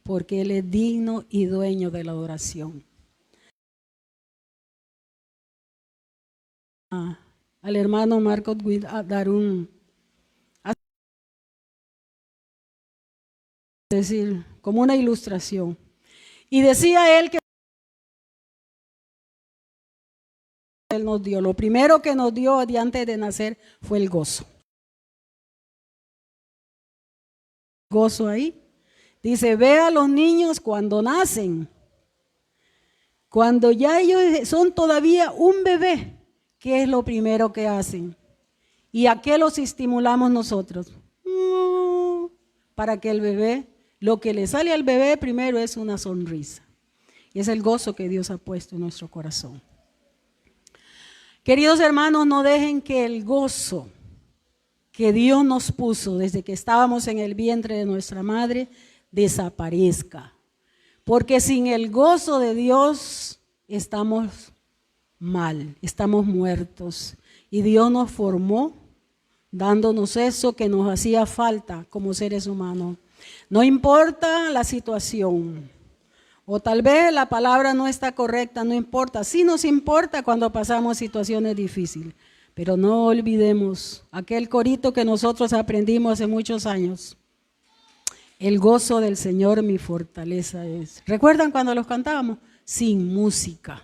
porque Él es digno y dueño de la adoración. Al hermano Marcos Witt a dar como una ilustración. Y decía él que Él nos dio, lo primero que nos dio antes de nacer fue el gozo. Gozo ahí. Dice, ve a los niños cuando nacen, cuando ya ellos son todavía un bebé, ¿qué es lo primero que hacen? ¿Y a qué los estimulamos nosotros? Para que el bebé, lo que le sale al bebé primero es una sonrisa. Y es el gozo que Dios ha puesto en nuestro corazón. Queridos hermanos, no dejen que el gozo que Dios nos puso desde que estábamos en el vientre de nuestra madre desaparezca. Porque sin el gozo de Dios estamos mal, estamos muertos. Y Dios nos formó dándonos eso que nos hacía falta como seres humanos. No importa la situación, o tal vez la palabra no está correcta, no importa. Sí nos importa cuando pasamos situaciones difíciles, pero no olvidemos aquel corito que nosotros aprendimos hace muchos años. El gozo del Señor mi fortaleza es. ¿Recuerdan cuando los cantábamos? Sin música,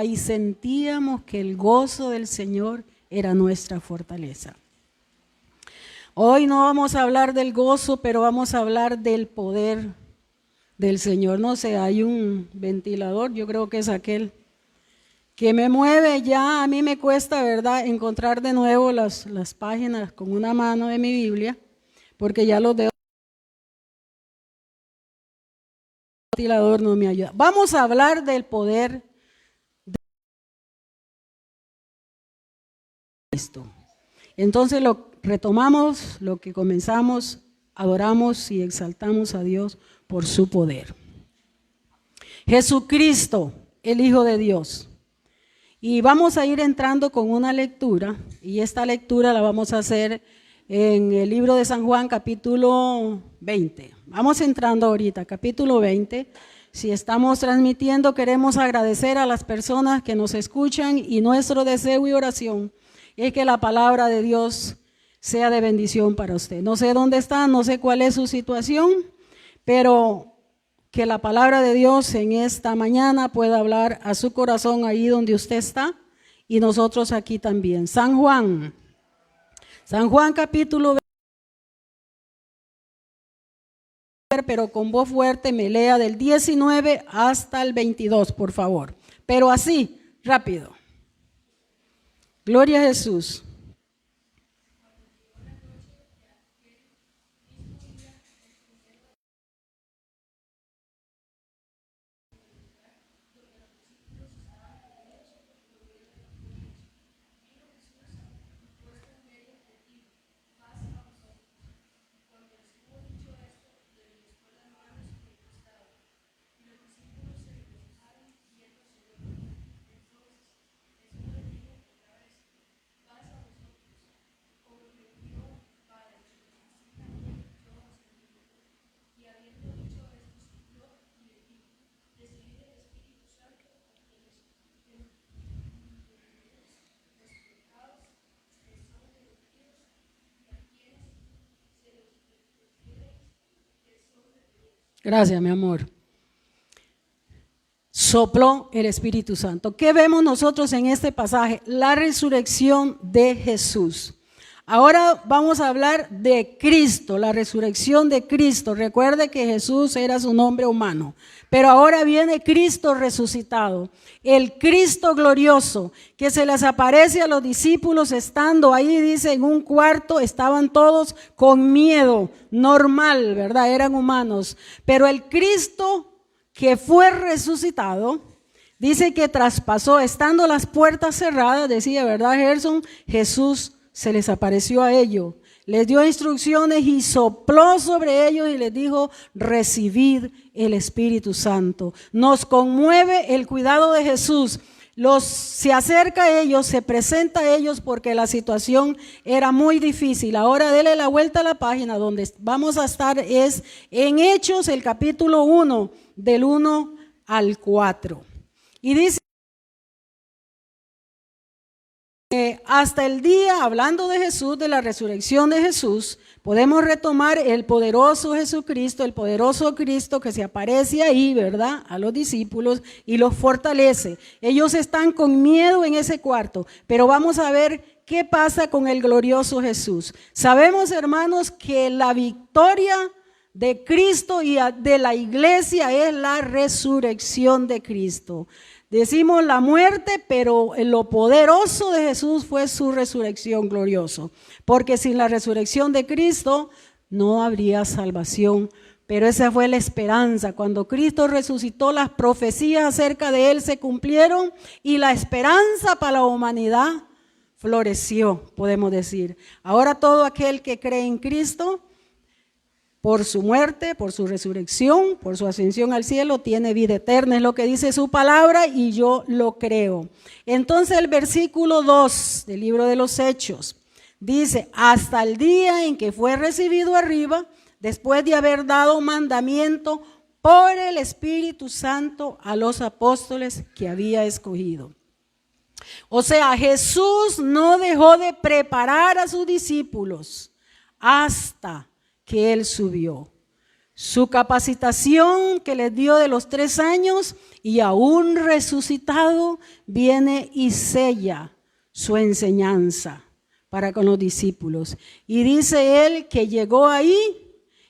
y sentíamos que el gozo del Señor era nuestra fortaleza. Hoy no vamos a hablar del gozo, pero vamos a hablar del poder del Señor. No sé, hay un ventilador, yo creo que es aquel que me mueve ya. A mí me cuesta, ¿verdad?, encontrar de nuevo las páginas con una mano de mi Biblia, porque ya los dedos del ventilador no me ayuda. Vamos a hablar del poder de Cristo. Entonces retomamos lo que comenzamos, adoramos y exaltamos a Dios por su poder. Jesucristo, el Hijo de Dios. Y vamos a ir entrando con una lectura, y esta lectura la vamos a hacer en el libro de San Juan, capítulo 20. Vamos entrando ahorita, capítulo 20. Si estamos transmitiendo, queremos agradecer a las personas que nos escuchan, y nuestro deseo y oración es que la palabra de Dios sea de bendición para usted. No sé dónde está, no sé cuál es su situación, pero que la palabra de Dios en esta mañana pueda hablar a su corazón ahí donde usted está, y nosotros aquí también. San Juan capítulo 20, pero con voz fuerte me lea del 19 hasta el 22, por favor. Pero así, rápido. Gloria a Jesús. Gracias, mi amor. Sopló el Espíritu Santo. ¿Qué vemos nosotros en este pasaje? La resurrección de Jesús. Ahora vamos a hablar de Cristo, la resurrección de Cristo. Recuerde que Jesús era su nombre humano, pero ahora viene Cristo resucitado, el Cristo glorioso, que se les aparece a los discípulos estando ahí, dice, en un cuarto. Estaban todos con miedo, normal, ¿verdad? Eran humanos, pero el Cristo que fue resucitado, dice que traspasó, estando las puertas cerradas, decía, ¿verdad, Gerson? Jesús se les apareció a ellos, les dio instrucciones y sopló sobre ellos y les dijo, recibid el Espíritu Santo. Nos conmueve el cuidado de Jesús. se acerca a ellos, se presenta a ellos porque la situación era muy difícil. Ahora dele la vuelta a la página, donde vamos a estar es en Hechos, el capítulo 1, del 1 al 4. Y dice, hasta el día, hablando de Jesús, de la resurrección de Jesús, podemos retomar el poderoso Jesucristo, el poderoso Cristo que se aparece ahí, ¿verdad?, a los discípulos y los fortalece. Ellos están con miedo en ese cuarto, pero vamos a ver qué pasa con el glorioso Jesús. Sabemos, hermanos, que la victoria de Cristo y de la iglesia es la resurrección de Cristo. Decimos la muerte, pero lo poderoso de Jesús fue su resurrección gloriosa. Porque sin la resurrección de Cristo no habría salvación. Pero esa fue la esperanza. Cuando Cristo resucitó, las profecías acerca de Él se cumplieron y la esperanza para la humanidad floreció, podemos decir. Ahora todo aquel que cree en Cristo, por su muerte, por su resurrección, por su ascensión al cielo, tiene vida eterna. Es lo que dice su palabra y yo lo creo. Entonces el versículo 2 del libro de los Hechos dice, hasta el día en que fue recibido arriba, después de haber dado mandamiento por el Espíritu Santo a los apóstoles que había escogido. O sea, Jesús no dejó de preparar a sus discípulos hasta que Él subió. Su capacitación que les dio de los 3 años y aún resucitado viene y sella su enseñanza para con los discípulos. Y dice Él que llegó ahí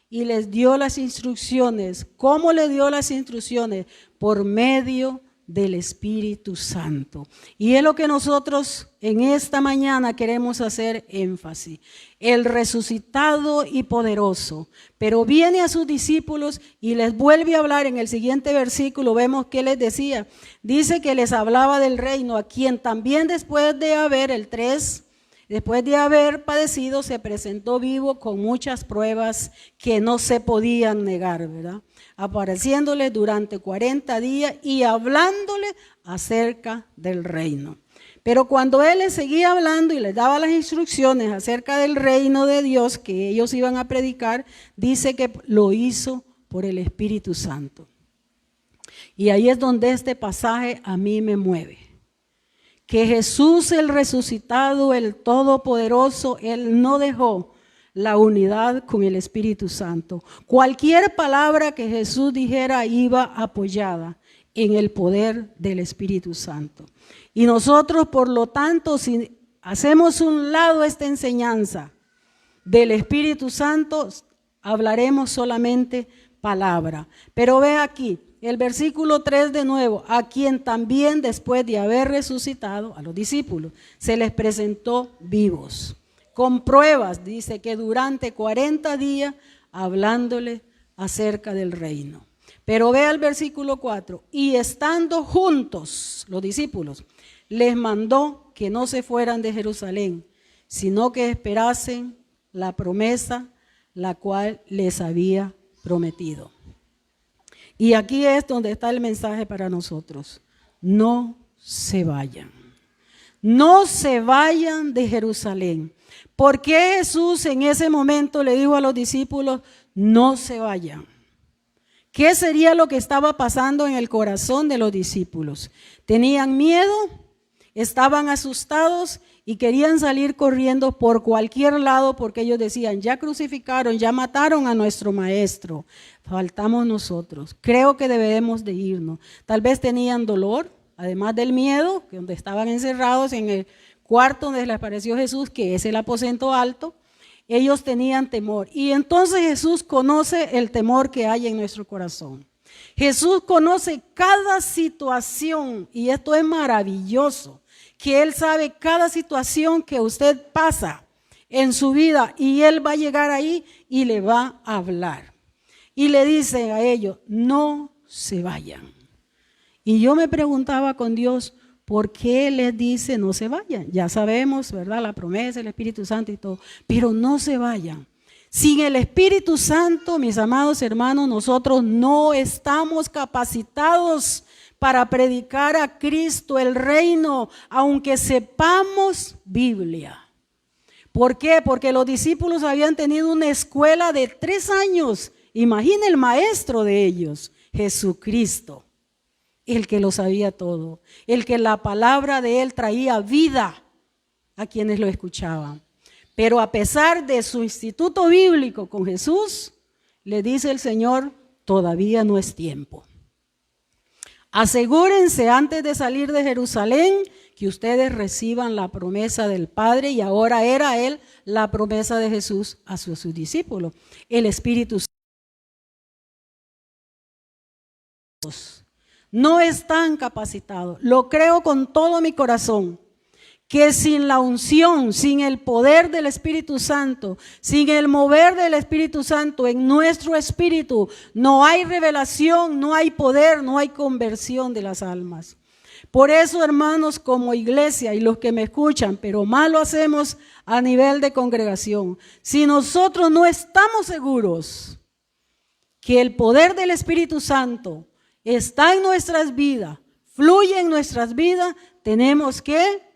y les dio las instrucciones. ¿Cómo le dio las instrucciones? Por medio del Espíritu Santo. Y es lo que nosotros en esta mañana queremos hacer énfasis. El resucitado y poderoso, pero viene a sus discípulos y les vuelve a hablar. En el siguiente versículo vemos que les decía. Dice que les hablaba del reino, a quien también después de haber, el 3, después de haber padecido, se presentó vivo con muchas pruebas que no se podían negar, ¿verdad? Apareciéndole durante 40 días y hablándole acerca del reino. Pero cuando Él les seguía hablando y les daba las instrucciones acerca del reino de Dios que ellos iban a predicar, dice que lo hizo por el Espíritu Santo. Y ahí es donde este pasaje a mí me mueve. Que Jesús el resucitado, el todopoderoso, Él no dejó la unidad con el Espíritu Santo. Cualquier palabra que Jesús dijera iba apoyada en el poder del Espíritu Santo. Y nosotros, por lo tanto, si hacemos un lado esta enseñanza del Espíritu Santo, hablaremos solamente palabra. Pero ve aquí, el versículo 3 de nuevo, a quien también después de haber resucitado, a los discípulos, se les presentó vivos. Con pruebas, dice que durante 40 días hablándole acerca del reino. Pero vea el versículo 4, y estando juntos los discípulos, les mandó que no se fueran de Jerusalén, sino que esperasen la promesa la cual les había prometido. Y aquí es donde está el mensaje para nosotros. No se vayan. No se vayan de Jerusalén. ¿Por qué Jesús en ese momento le dijo a los discípulos, no se vayan? ¿Qué sería lo que estaba pasando en el corazón de los discípulos? ¿Tenían miedo? ¿Estaban asustados? Y querían salir corriendo por cualquier lado porque ellos decían, ya crucificaron, ya mataron a nuestro maestro, faltamos nosotros. Creo que debemos de irnos. Tal vez tenían dolor, además del miedo, que donde estaban encerrados en el cuarto donde les apareció Jesús, que es el aposento alto, ellos tenían temor. Y entonces Jesús conoce el temor que hay en nuestro corazón. Jesús conoce cada situación y esto es maravilloso, que Él sabe cada situación que usted pasa en su vida y Él va a llegar ahí y le va a hablar. Y le dice a ellos, no se vayan. Y yo me preguntaba con Dios, ¿por qué les dice no se vayan? Ya sabemos, ¿verdad? La promesa, el Espíritu Santo y todo, pero no se vayan. Sin el Espíritu Santo, mis amados hermanos, nosotros no estamos capacitados para predicar a Cristo, el reino, aunque sepamos Biblia. ¿Por qué? Porque los discípulos habían tenido una escuela de 3 años. Imagina el maestro de ellos, Jesucristo, el que lo sabía todo, el que la palabra de él traía vida a quienes lo escuchaban. Pero a pesar de su instituto bíblico con Jesús, le dice el Señor, todavía no es tiempo. Asegúrense antes de salir de Jerusalén que ustedes reciban la promesa del Padre, y ahora era él la promesa de Jesús a sus discípulos, el Espíritu Santo. No están capacitados, lo creo con todo mi corazón, que sin la unción, sin el poder del Espíritu Santo, sin el mover del Espíritu Santo en nuestro espíritu, no hay revelación, no hay poder, no hay conversión de las almas. Por eso, hermanos, como iglesia y los que me escuchan, pero más lo hacemos a nivel de congregación, si nosotros no estamos seguros que el poder del Espíritu Santo está en nuestras vidas, fluye en nuestras vidas, tenemos que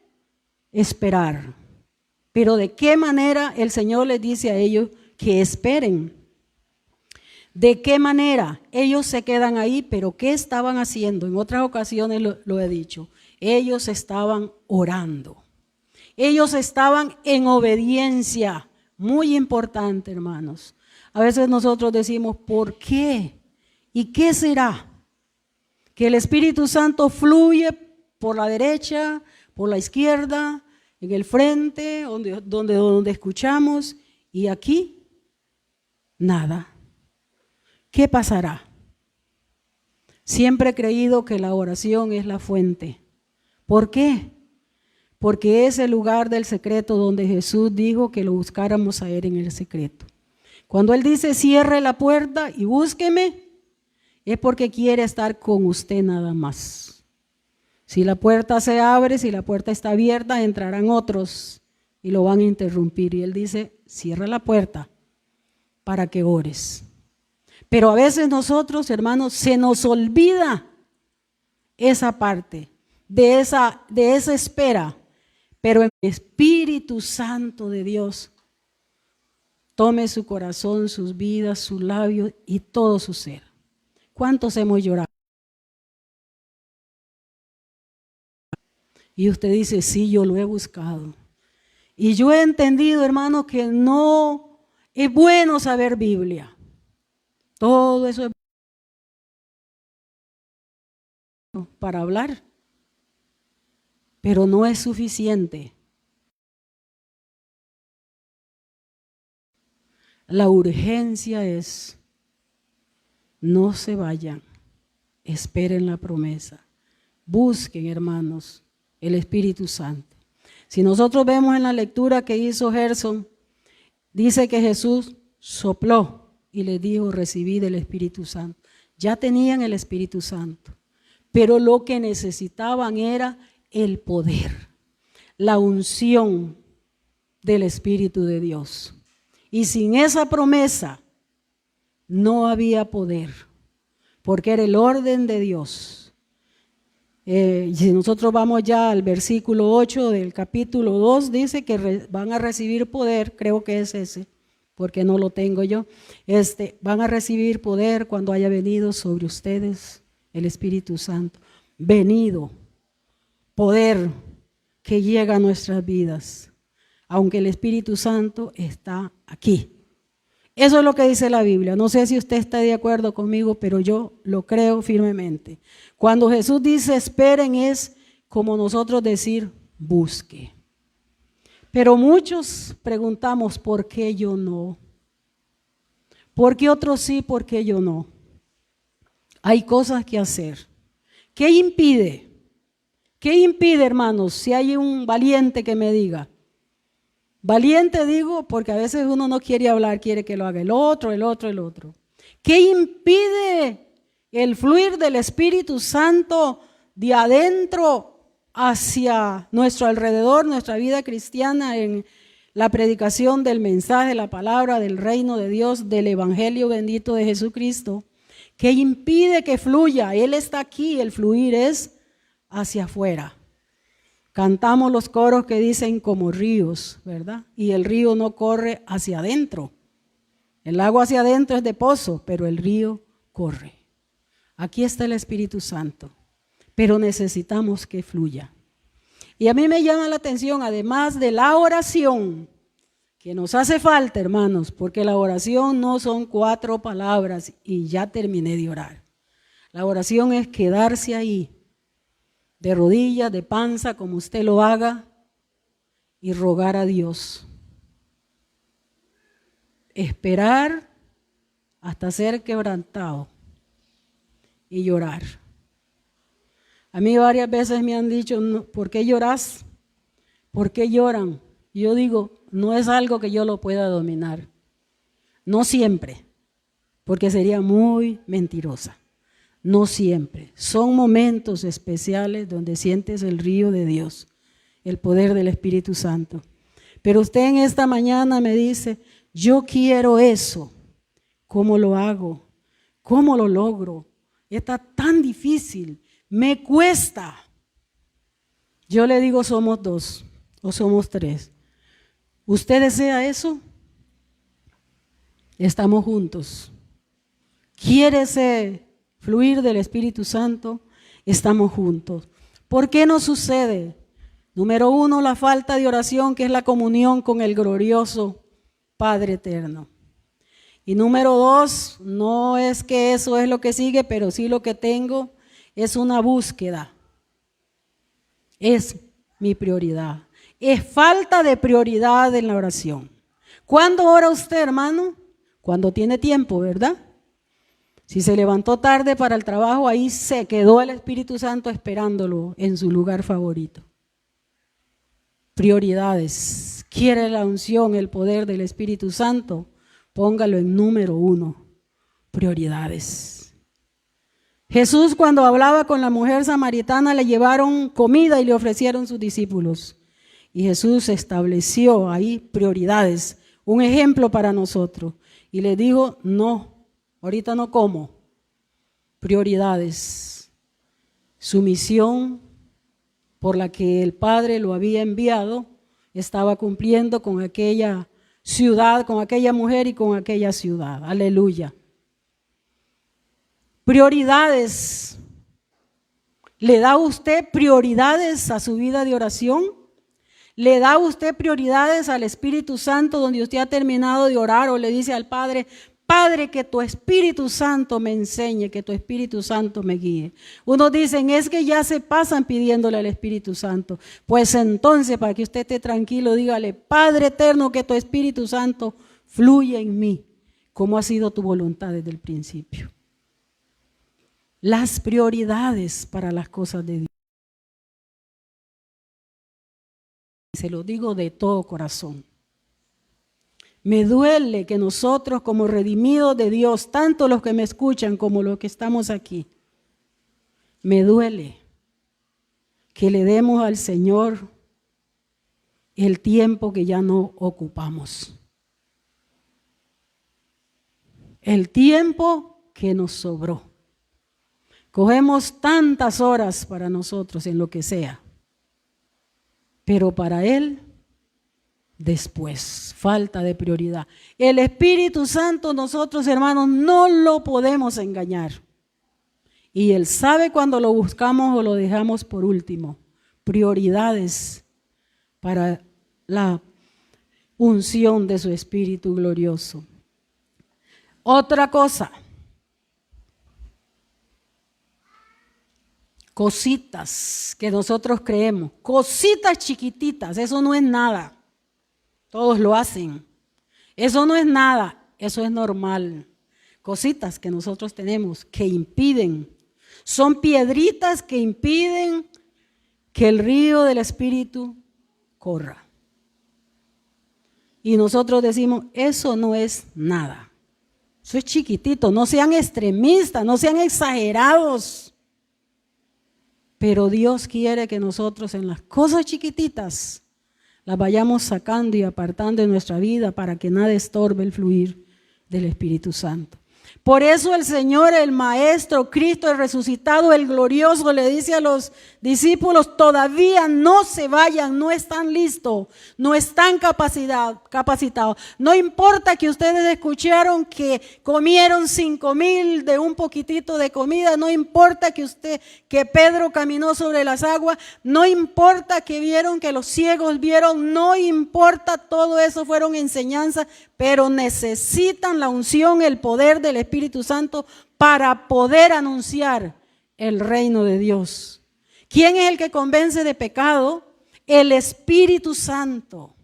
esperar. Pero ¿de qué manera el Señor les dice a ellos que esperen? ¿De qué manera? Ellos se quedan ahí, pero ¿qué estaban haciendo? En otras ocasiones lo he dicho. Ellos estaban orando. Ellos estaban en obediencia. Muy importante, hermanos. A veces nosotros decimos, ¿por qué? ¿Y qué será? Que el Espíritu Santo fluye por la derecha, por la izquierda, en el frente, donde escuchamos, y aquí nada. ¿Qué pasará? Siempre he creído que la oración es la fuente. ¿Por qué? Porque es el lugar del secreto donde Jesús dijo que lo buscáramos a él en el secreto. Cuando él dice cierre la puerta y búsqueme, es porque quiere estar con usted nada más. Si la puerta se abre, si la puerta está abierta, entrarán otros y lo van a interrumpir. Y él dice, cierra la puerta para que ores. Pero a veces nosotros, hermanos, se nos olvida esa parte de esa espera. Pero el Espíritu Santo de Dios tome su corazón, sus vidas, sus labios y todo su ser. ¿Cuántos hemos llorado? Y usted dice, sí, yo lo he buscado. Y yo he entendido, hermano, que no es bueno saber Biblia. Todo eso es bueno para hablar, pero no es suficiente. La urgencia es, no se vayan, esperen la promesa. Busquen, hermanos, el Espíritu Santo. Si nosotros vemos en la lectura que hizo Gerson, dice que Jesús sopló y les dijo, recibid el Espíritu Santo. Ya tenían el Espíritu Santo, pero lo que necesitaban era el poder, la unción del Espíritu de Dios. Y sin esa promesa no había poder, porque era el orden de Dios. Si nosotros vamos ya al versículo 8 del capítulo 2, dice que van a recibir poder, creo que es ese, porque no lo tengo yo, van a recibir poder cuando haya venido sobre ustedes el Espíritu Santo. Venido, poder que llega a nuestras vidas, aunque el Espíritu Santo está aquí. Eso es lo que dice la Biblia. No sé si usted está de acuerdo conmigo, pero yo lo creo firmemente. Cuando Jesús dice esperen, es como nosotros decir busque. Pero muchos preguntamos, ¿por qué yo no? ¿Por qué otros sí, por qué yo no? Hay cosas que hacer. ¿Qué impide? ¿Qué impide, hermanos? Si hay un valiente que me diga. Valiente digo porque a veces uno no quiere hablar, quiere que lo haga el otro. ¿Qué impide el fluir del Espíritu Santo de adentro hacia nuestro alrededor, nuestra vida cristiana, en la predicación del mensaje, la palabra del reino de Dios, del evangelio bendito de Jesucristo? ¿Qué impide que fluya? Él está aquí, el fluir es hacia afuera. Cantamos los coros que dicen como ríos, ¿verdad? Y el río no corre hacia adentro. El agua hacia adentro es de pozo, pero el río corre. Aquí está el Espíritu Santo, pero necesitamos que fluya. Y a mí me llama la atención, además de la oración, que nos hace falta, hermanos, porque la oración no son 4 palabras y ya terminé de orar. La oración es quedarse ahí, de rodillas, de panza, como usted lo haga, y rogar a Dios. Esperar hasta ser quebrantado y llorar. A mí varias veces me han dicho, ¿por qué lloras? ¿Por qué lloran? Y yo digo, no es algo que yo lo pueda dominar. No siempre, porque sería muy mentirosa. No siempre. Son momentos especiales donde sientes el río de Dios, el poder del Espíritu Santo. Pero usted en esta mañana me dice, yo quiero eso. ¿Cómo lo hago? ¿Cómo lo logro? Está tan difícil. Me cuesta. Yo le digo, somos 2 o somos 3. ¿Usted desea eso? Estamos juntos. ¿Quiere ese fluir del Espíritu Santo? Estamos juntos. ¿Por qué no sucede? Número 1, la falta de oración, que es la comunión con el glorioso Padre eterno. Y número 2, no es que eso es lo que sigue, pero sí lo que tengo es una búsqueda. Es mi prioridad. Es falta de prioridad en la oración. ¿Cuándo ora usted, hermano? Cuando tiene tiempo, ¿verdad? Si se levantó tarde para el trabajo, ahí se quedó el Espíritu Santo esperándolo en su lugar favorito. Prioridades. ¿Quiere la unción, el poder del Espíritu Santo? Póngalo en número 1. Prioridades. Jesús, cuando hablaba con la mujer samaritana, le llevaron comida y le ofrecieron sus discípulos. Y Jesús estableció ahí prioridades, un ejemplo para nosotros. Y le dijo, no, ahorita no como. Prioridades. Su misión por la que el Padre lo había enviado estaba cumpliendo con aquella ciudad, con aquella mujer y con aquella ciudad. Aleluya. Prioridades. ¿Le da usted prioridades a su vida de oración? ¿Le da usted prioridades al Espíritu Santo donde usted ha terminado de orar o le dice al Padre, Padre, que tu Espíritu Santo me enseñe, que tu Espíritu Santo me guíe? Unos dicen, es que ya se pasan pidiéndole al Espíritu Santo. Pues entonces, para que usted esté tranquilo, dígale, Padre eterno, que tu Espíritu Santo fluya en mí, como ha sido tu voluntad desde el principio. Las prioridades para las cosas de Dios. Se lo digo de todo corazón. Me duele que nosotros como redimidos de Dios, tanto los que me escuchan como los que estamos aquí, me duele que le demos al Señor el tiempo que ya no ocupamos. El tiempo que nos sobró. Cogemos tantas horas para nosotros en lo que sea, pero para Él después, falta de prioridad. El Espíritu Santo nosotros, hermanos, no lo podemos engañar. Y Él sabe cuando lo buscamos o lo dejamos por último. Prioridades para la unción de su Espíritu glorioso. Otra cosa. Cositas que nosotros creemos, cositas chiquititas, eso no es nada. Todos lo hacen. Eso no es nada, eso es normal. Cositas que nosotros tenemos que impiden. Son piedritas que impiden que el río del Espíritu corra. Y nosotros decimos, eso no es nada. Eso es chiquitito, no sean extremistas, no sean exagerados. Pero Dios quiere que nosotros en las cosas chiquititas las vayamos sacando y apartando de nuestra vida para que nada estorbe el fluir del Espíritu Santo. Por eso el Señor, el Maestro, Cristo, el resucitado, el glorioso, le dice a los discípulos, todavía no se vayan, no están listos, no están capacitados. No importa que ustedes escucharon que comieron 5,000 de un poquitito de comida, no importa que Pedro caminó sobre las aguas, no importa que vieron que los ciegos vieron, no importa, todo eso fueron enseñanzas, pero necesitan la unción, el poder del Espíritu Santo para poder anunciar el reino de Dios. ¿Quién es el que convence de pecado? El Espíritu Santo.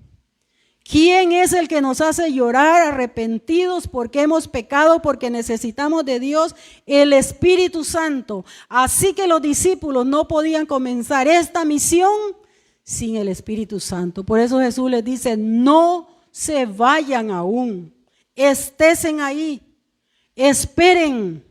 ¿Quién es el que nos hace llorar arrepentidos porque hemos pecado, porque necesitamos de Dios? El Espíritu Santo. Así que los discípulos no podían comenzar esta misión sin el Espíritu Santo. Por eso Jesús les dice, no se vayan aún, estésen ahí, esperen,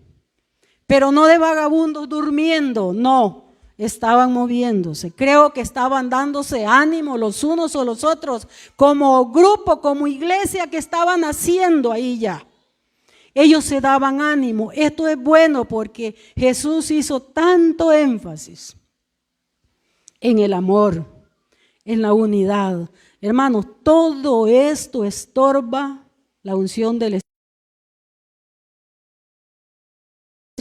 pero no de vagabundos durmiendo, no, estaban moviéndose. Creo que estaban dándose ánimo los unos o los otros, como grupo, como iglesia que estaban haciendo ahí ya. Ellos se daban ánimo. Esto es bueno porque Jesús hizo tanto énfasis en el amor, en la unidad. Hermanos, todo esto estorba la unción del Espíritu.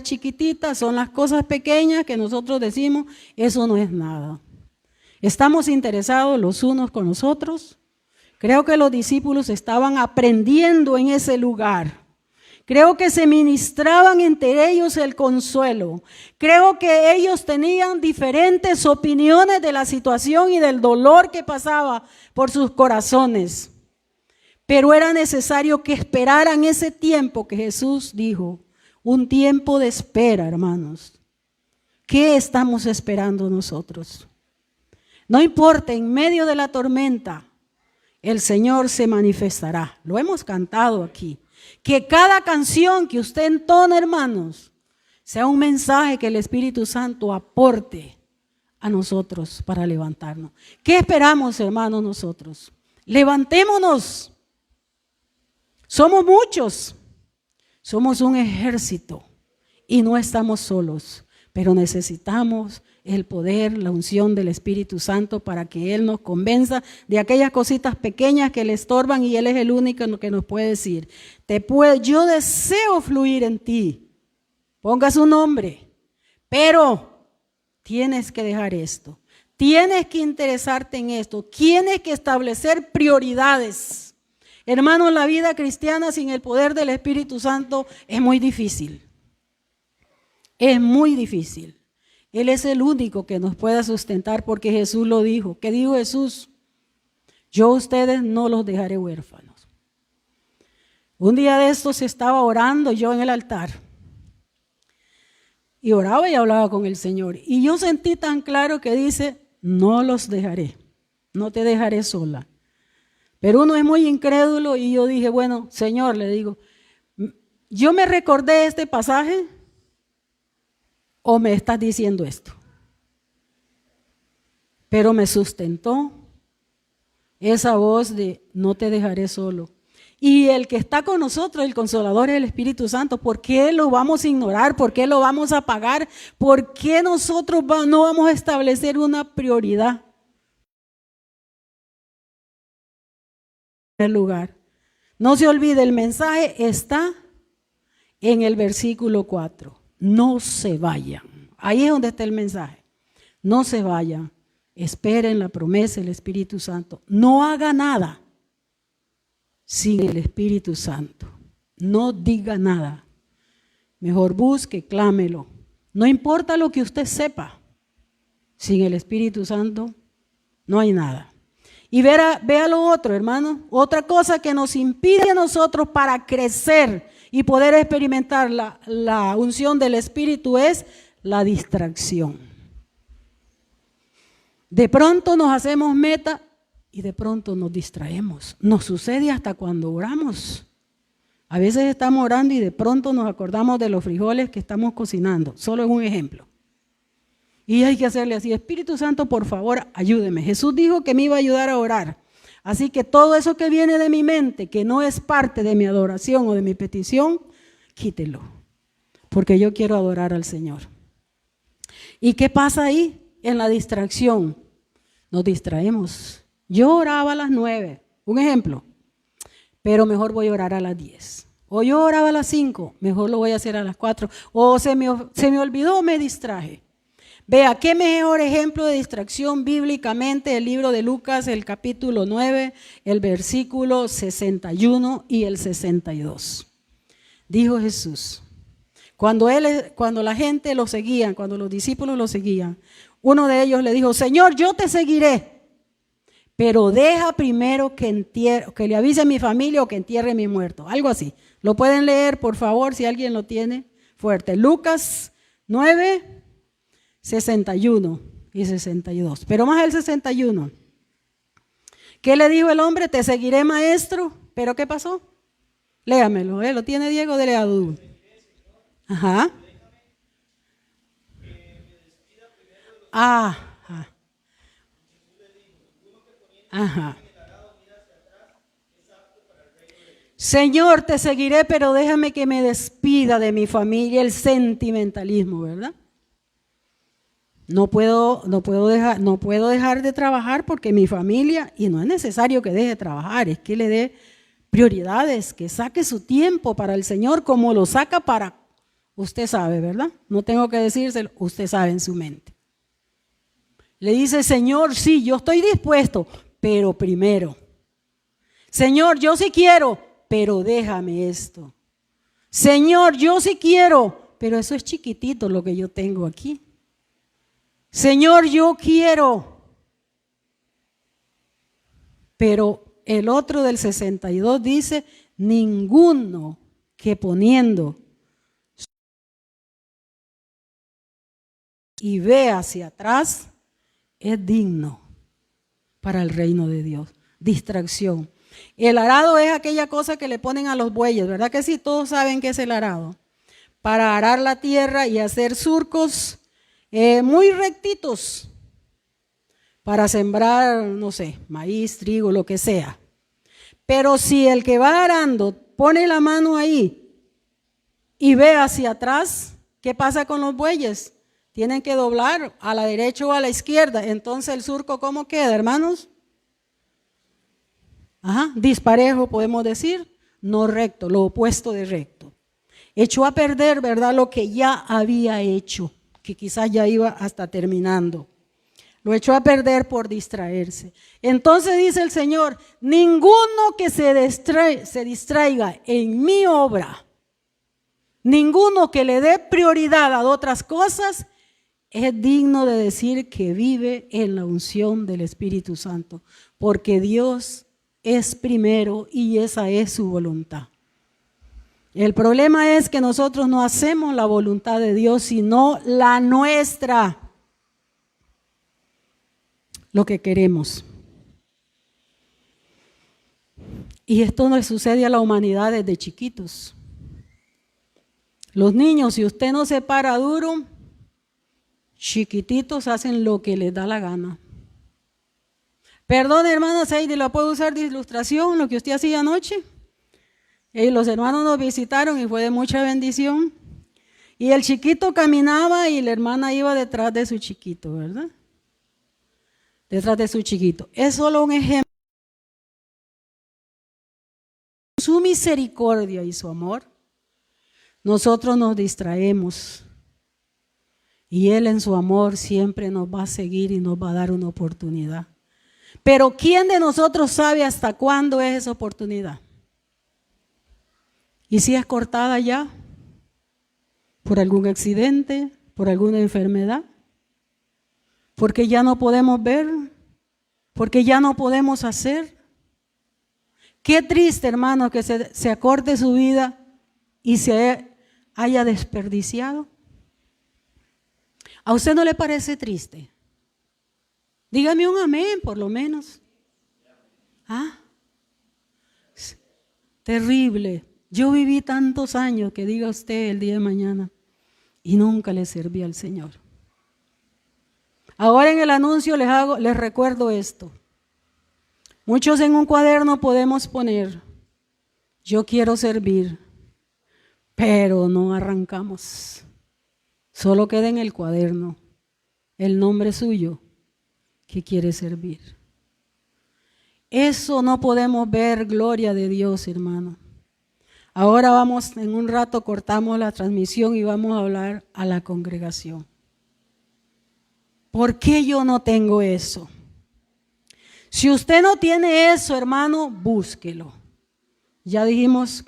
Chiquititas son las cosas pequeñas que nosotros decimos, eso no es nada. Estamos interesados los unos con los otros. Creo que los discípulos estaban aprendiendo en ese lugar. Creo que se ministraban entre ellos el consuelo. Creo que ellos tenían diferentes opiniones de la situación y del dolor que pasaba por sus corazones. Pero era necesario que esperaran ese tiempo que Jesús dijo. Un tiempo de espera, hermanos. ¿Qué estamos esperando nosotros? No importa, en medio de la tormenta, el Señor se manifestará. Lo hemos cantado aquí. Que cada canción que usted entone, hermanos, sea un mensaje que el Espíritu Santo aporte a nosotros para levantarnos. ¿Qué esperamos, hermanos, nosotros? Levantémonos. Somos muchos. Somos un ejército y no estamos solos, pero necesitamos el poder, la unción del Espíritu Santo para que Él nos convenza de aquellas cositas pequeñas que le estorban y Él es el único que nos puede decir, yo deseo fluir en ti, ponga su nombre, pero tienes que dejar esto, tienes que interesarte en esto, tienes que establecer prioridades. Hermanos, la vida cristiana sin el poder del Espíritu Santo es muy difícil. Es muy difícil. Él es el único que nos puede sustentar porque Jesús lo dijo. ¿Qué dijo Jesús? Yo a ustedes no los dejaré huérfanos. Un día de estos estaba orando yo en el altar. Y oraba y hablaba con el Señor. Y yo sentí tan claro que dice, no los dejaré, no te dejaré sola. Pero uno es muy incrédulo y yo dije, bueno, Señor, le digo, ¿yo me recordé este pasaje o me estás diciendo esto? Pero me sustentó esa voz de no te dejaré solo. Y el que está con nosotros, el Consolador, es el Espíritu Santo. ¿Por qué lo vamos a ignorar? ¿Por qué lo vamos a apagar? ¿Por qué nosotros no vamos a establecer una prioridad? Lugar. No se olvide, el mensaje está en el versículo 4. No se vayan. Ahí es donde está el mensaje. No se vayan. Esperen la promesa del Espíritu Santo. No haga nada sin el Espíritu Santo. No diga nada. Mejor busque, clámelo. No importa lo que usted sepa. Sin el Espíritu Santo no hay nada. Y vea lo otro, hermano. Otra cosa que nos impide a nosotros para crecer y poder experimentar la unción del Espíritu es la distracción. De pronto nos hacemos meta y de pronto nos distraemos. Nos sucede hasta cuando oramos. A veces estamos orando y de pronto nos acordamos de los frijoles que estamos cocinando. Solo es un ejemplo. Y hay que hacerle así, Espíritu Santo, por favor, ayúdeme. Jesús dijo que me iba a ayudar a orar. Así que todo eso que viene de mi mente, que no es parte de mi adoración o de mi petición, quítelo, porque yo quiero adorar al Señor. ¿Y qué pasa ahí? En la distracción. Nos distraemos. Yo oraba a las 9, un ejemplo, pero mejor voy a orar a las 10. O yo oraba a las 5, mejor lo voy a hacer a las 4. O se me olvidó, me distraje. Vea, qué mejor ejemplo de distracción bíblicamente el libro de Lucas, el capítulo 9, el versículo 61 y el 62. Dijo Jesús, cuando la gente lo seguía, cuando los discípulos lo seguían, uno de ellos le dijo, Señor, yo te seguiré, pero deja primero que le avise a mi familia o que entierre a mi muerto. Algo así. Lo pueden leer, por favor, si alguien lo tiene fuerte. Lucas 9, 61 y 62. Pero más el 61. ¿Qué le dijo el hombre? Te seguiré, maestro. ¿Pero qué pasó? Léamelo, ¿lo tiene Diego? Dele a Dudu. Ajá. Ajá. Ajá. Señor, te seguiré, pero déjame que me despida de mi familia. El sentimentalismo, ¿verdad? No puedo dejar de trabajar porque mi familia, y no es necesario que deje de trabajar, es que le dé prioridades, que saque su tiempo para el Señor como lo saca para, usted sabe, ¿verdad? No tengo que decírselo, usted sabe en su mente. Le dice, Señor, sí, yo estoy dispuesto, pero primero. Señor, yo sí quiero, pero déjame esto. Señor, yo sí quiero, pero eso es chiquitito lo que yo tengo aquí. Señor, yo quiero. Pero el otro del 62 dice, ninguno que poniendo y ve hacia atrás es digno para el reino de Dios. Distracción. El arado es aquella cosa que le ponen a los bueyes, ¿verdad que sí? Todos saben qué es el arado. Para arar la tierra y hacer surcos muy rectitos para sembrar, no sé, maíz, trigo, lo que sea. Pero si el que va arando pone la mano ahí y ve hacia atrás, ¿qué pasa con los bueyes? Tienen que doblar a la derecha o a la izquierda. Entonces el surco, ¿cómo queda, hermanos? Ajá, disparejo podemos decir, no recto, lo opuesto de recto. Echó a perder, ¿verdad? Lo que ya había hecho, que quizás ya iba hasta terminando. Lo echó a perder por distraerse. Entonces dice el Señor, ninguno que se distraiga en mi obra, ninguno que le dé prioridad a otras cosas, es digno de decir que vive en la unción del Espíritu Santo, porque Dios es primero y esa es su voluntad. El problema es que nosotros no hacemos la voluntad de Dios, sino la nuestra, lo que queremos. Y esto nos sucede a la humanidad desde chiquitos. Los niños, si usted no se para duro, chiquititos hacen lo que les da la gana. Perdón, hermana Seide, ¿la puedo usar de ilustración lo que usted hacía anoche? Y los hermanos nos visitaron y fue de mucha bendición. Y el chiquito caminaba y la hermana iba detrás de su chiquito, ¿verdad? Detrás de su chiquito. Es solo un ejemplo. Su misericordia y su amor, nosotros nos distraemos. Y Él en su amor siempre nos va a seguir y nos va a dar una oportunidad. Pero ¿quién de nosotros sabe hasta cuándo es esa oportunidad? ¿Y si es cortada ya? ¿Por algún accidente? ¿Por alguna enfermedad? ¿Porque ya no podemos ver? ¿Porque ya no podemos hacer? Qué triste, hermano, que se acorte su vida y se haya desperdiciado. ¿A usted no le parece triste? Dígame un amén, por lo menos. ¿Ah? Terrible. Yo viví tantos años, que diga usted el día de mañana, y nunca le serví al Señor. Ahora en el anuncio les recuerdo esto. Muchos en un cuaderno podemos poner, yo quiero servir, pero no arrancamos. Solo queda en el cuaderno el nombre suyo que quiere servir. Eso no podemos ver, gloria de Dios, hermano. Ahora vamos, en un rato cortamos la transmisión y vamos a hablar a la congregación. ¿Por qué yo no tengo eso? Si usted no tiene eso, hermano, búsquelo. Ya dijimos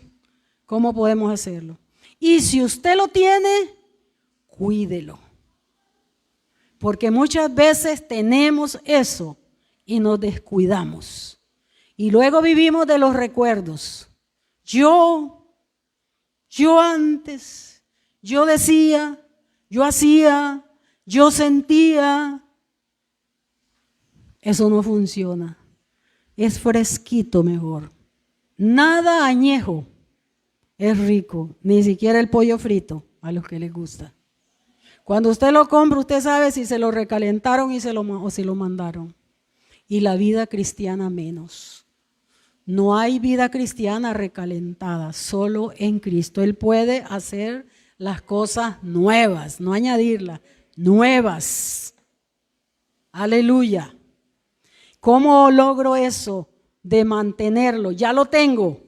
cómo podemos hacerlo. Y si usted lo tiene, cuídelo. Porque muchas veces tenemos eso y nos descuidamos. Y luego vivimos de los recuerdos. Yo antes, yo decía, yo hacía, yo sentía. Eso no funciona. Es fresquito mejor. Nada añejo es rico, ni siquiera el pollo frito a los que les gusta. Cuando usted lo compra, usted sabe si se lo recalentaron o si lo mandaron. Y la vida cristiana menos. No hay vida cristiana recalentada, solo en Cristo. Él puede hacer las cosas nuevas, no añadirlas, nuevas. Aleluya. ¿Cómo logro eso de mantenerlo? Ya lo tengo,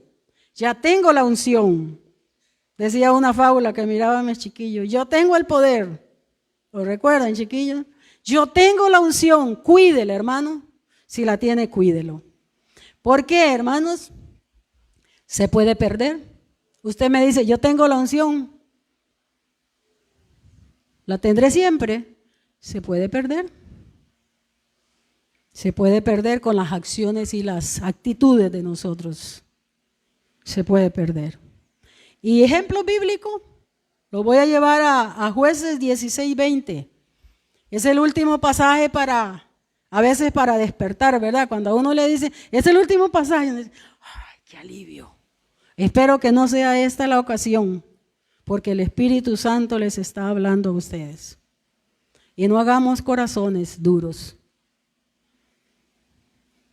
ya tengo la unción. Decía una fábula que miraba a mis chiquillos, yo tengo el poder. ¿Lo recuerdan, chiquillos? Yo tengo la unción, cuídela, hermano. Si la tiene, cuídelo. ¿Por qué, hermanos? Se puede perder. Usted me dice, yo tengo la unción, la tendré siempre. Se puede perder. Se puede perder con las acciones y las actitudes de nosotros. Se puede perder. Y ejemplo bíblico, lo voy a llevar a Jueces 16:20. Es el último pasaje a veces para despertar, ¿verdad? Cuando a uno le dice, es el último pasaje, uno dice, ¡ay, qué alivio! Espero que no sea esta la ocasión, porque el Espíritu Santo les está hablando a ustedes. Y no hagamos corazones duros.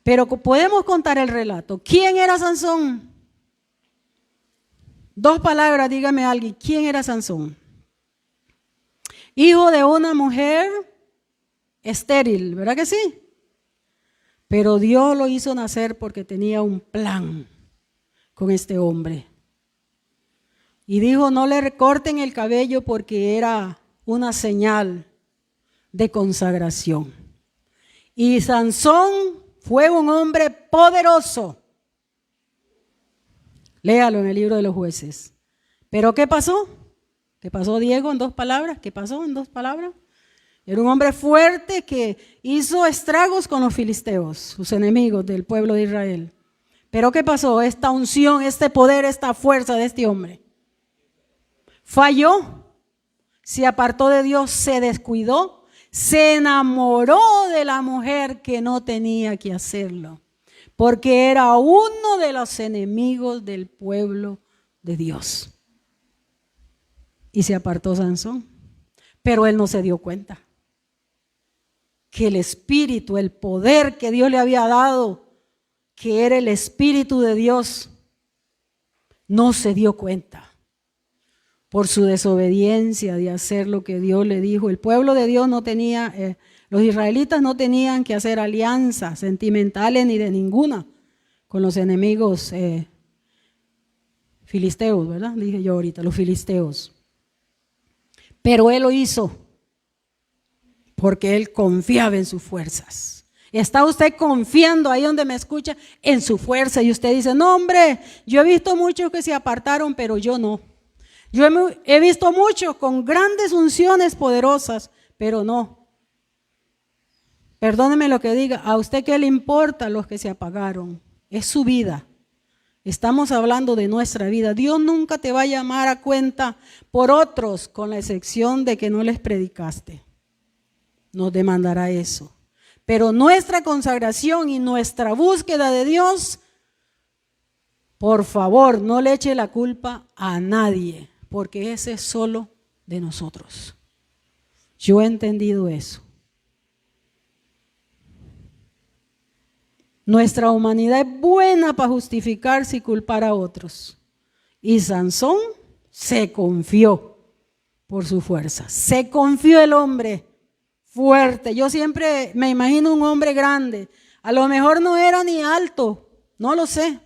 Pero podemos contar el relato. ¿Quién era Sansón? 2 palabras, dígame alguien. ¿Quién era Sansón? Hijo de una mujer estéril, ¿verdad que sí? Pero Dios lo hizo nacer porque tenía un plan con este hombre. Y dijo, no le recorten el cabello porque era una señal de consagración. Y Sansón fue un hombre poderoso. Léalo en el libro de los Jueces. ¿Pero qué pasó? ¿Qué pasó, Diego, en 2 palabras? ¿Qué pasó en 2 palabras? Era un hombre fuerte que hizo estragos con los filisteos, sus enemigos del pueblo de Israel. ¿Pero qué pasó? Esta unción, este poder, esta fuerza de este hombre falló, se apartó de Dios, se descuidó. Se enamoró de la mujer que no tenía que hacerlo, porque era uno de los enemigos del pueblo de Dios. Y se apartó Sansón, pero él no se dio cuenta que el espíritu, el poder que Dios le había dado, que era el Espíritu de Dios, no se dio cuenta. Por su desobediencia de hacer lo que Dios le dijo. El pueblo de Dios no tenía, los israelitas no tenían que hacer alianzas sentimentales ni de ninguna con los enemigos filisteos, ¿verdad? Dije yo ahorita, los filisteos. Pero él lo hizo porque él confiaba en sus fuerzas. ¿Está usted confiando ahí donde me escucha en su fuerza? Y usted dice, no hombre, yo he visto muchos que se apartaron, pero yo no. Yo he visto muchos con grandes unciones poderosas, pero no. Perdóneme lo que diga, ¿a usted qué le importa los que se apagaron? Es su vida. Estamos hablando de nuestra vida. Dios nunca te va a llamar a cuenta por otros, con la excepción de que no les predicaste. Nos demandará eso. Pero nuestra consagración y nuestra búsqueda de Dios, por favor, no le eche la culpa a nadie, porque ese es solo de nosotros. Yo he entendido eso. Nuestra humanidad es buena para justificarse y culpar a otros. Y Sansón se confió por su fuerza. Se confió el hombre fuerte. Yo siempre me imagino un hombre grande. A lo mejor no era ni alto, no lo sé.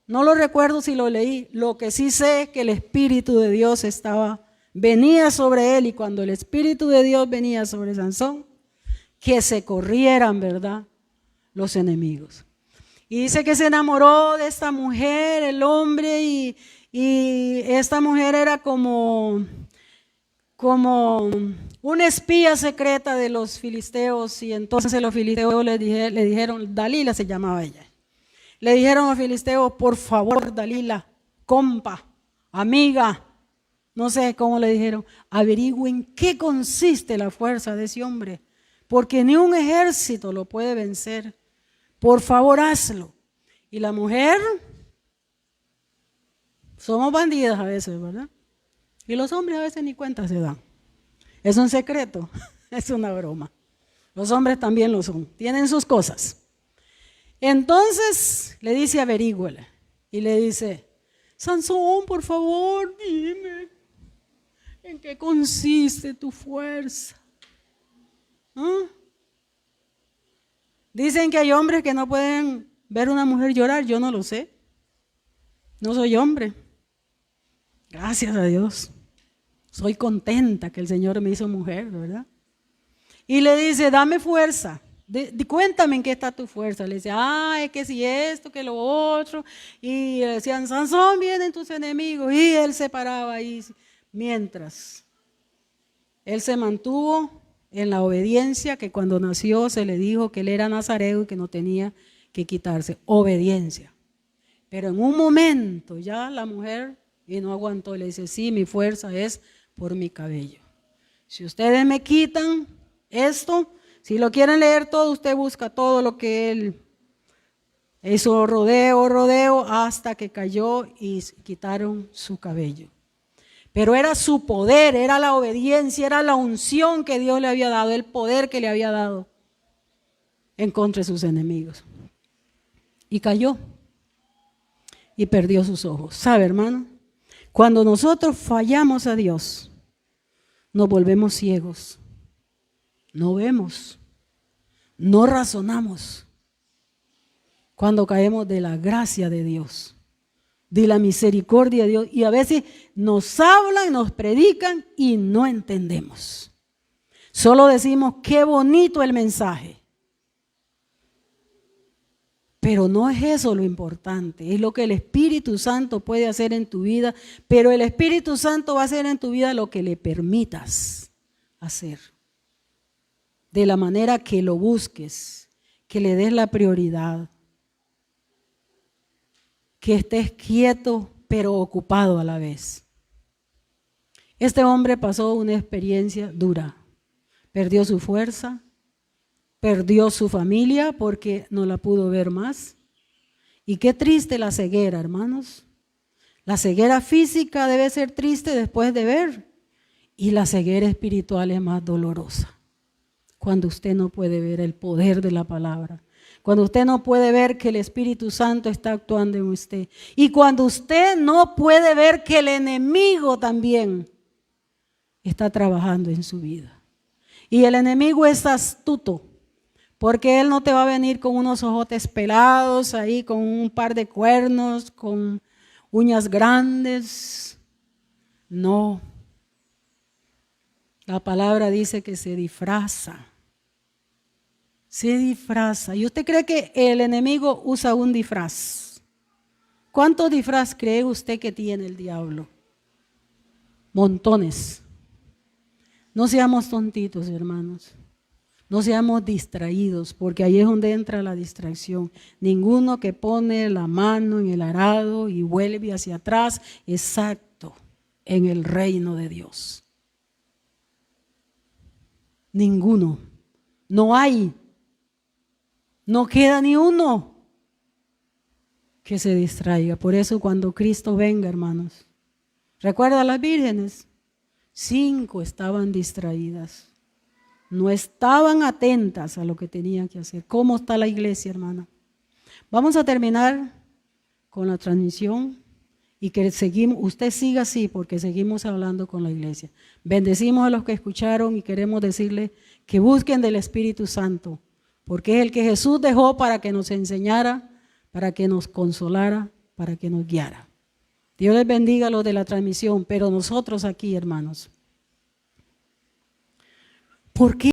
No lo recuerdo si lo leí. Lo que sí sé es que el Espíritu de Dios venía sobre él, y cuando el Espíritu de Dios venía sobre Sansón, que se corrieran, ¿verdad?, los enemigos. Y dice que se enamoró de esta mujer, el hombre, y esta mujer era como una espía secreta de los filisteos, y entonces los filisteos le dijeron, Dalila se llamaba ella, le dijeron a los filisteos, por favor, Dalila, compa, amiga, no sé cómo le dijeron, averigüen qué consiste la fuerza de ese hombre, porque ni un ejército lo puede vencer. Por favor, hazlo. Y la mujer, somos bandidas a veces, ¿verdad? Y los hombres a veces ni cuenta se dan. Es un secreto, es una broma. Los hombres también lo son, tienen sus cosas. Entonces le dice, averígüela. Y le dice, Sansón, por favor, dime, ¿en qué consiste tu fuerza? ¿Ah? Dicen que hay hombres que no pueden ver a una mujer llorar. Yo no lo sé. No soy hombre. Gracias a Dios. Soy contenta que el Señor me hizo mujer, ¿verdad? Y le dice, dame fuerza. Cuéntame en qué está tu fuerza. Le dice, es que si esto, que lo otro. Y le decían, Sansón, vienen tus enemigos. Y él se paraba ahí. Mientras él se mantuvo en la obediencia, que cuando nació se le dijo que él era nazareo y que no tenía que quitarse. Obediencia. Pero en un momento ya la mujer, y no aguantó, le dice, sí, mi fuerza es por mi cabello. Si ustedes me quitan esto, si lo quieren leer todo, usted busca todo lo que él hizo, rodeo, hasta que cayó y quitaron su cabello. Pero era su poder, era la obediencia, era la unción que Dios le había dado, el poder que le había dado en contra de sus enemigos. Y cayó y perdió sus ojos. ¿Sabe, hermano? Cuando nosotros fallamos a Dios, nos volvemos ciegos. No vemos, no razonamos. Cuando caemos de la gracia de Dios, de la misericordia de Dios, y a veces nos hablan, nos predican y no entendemos. Solo decimos, qué bonito el mensaje. Pero no es eso lo importante, es lo que el Espíritu Santo puede hacer en tu vida, pero el Espíritu Santo va a hacer en tu vida lo que le permitas hacer. De la manera que lo busques, que le des la prioridad, que estés quieto pero ocupado a la vez. Este hombre pasó una experiencia dura, perdió su fuerza, perdió su familia porque no la pudo ver más. Y qué triste la ceguera, hermanos. La ceguera física debe ser triste después de ver, y la ceguera espiritual es más dolorosa. Cuando usted no puede ver el poder de la palabra, cuando usted no puede ver que el Espíritu Santo está actuando en usted, y cuando usted no puede ver que el enemigo también está trabajando en su vida. Y el enemigo es astuto, porque él no te va a venir con unos ojotes pelados ahí, con un par de cuernos, con uñas grandes. No. La palabra dice que se disfraza. Se disfraza. ¿Y usted cree que el enemigo usa un disfraz? ¿Cuántos disfraz cree usted que tiene el diablo? Montones. No seamos tontitos, hermanos. No seamos distraídos, porque ahí es donde entra la distracción. Ninguno que pone la mano en el arado y vuelve hacia atrás, exacto, en el reino de Dios. Ninguno. No hay. No queda ni uno que se distraiga. Por eso cuando Cristo venga, hermanos, ¿recuerda a las vírgenes? 5 estaban distraídas. No estaban atentas a lo que tenían que hacer. ¿Cómo está la iglesia, hermana? Vamos a terminar con la transmisión y que usted siga así porque seguimos hablando con la iglesia. Bendecimos a los que escucharon y queremos decirles que busquen del Espíritu Santo, porque es el que Jesús dejó para que nos enseñara, para que nos consolara, para que nos guiara. Dios les bendiga a los de la transmisión, pero nosotros aquí, hermanos, ¿por qué?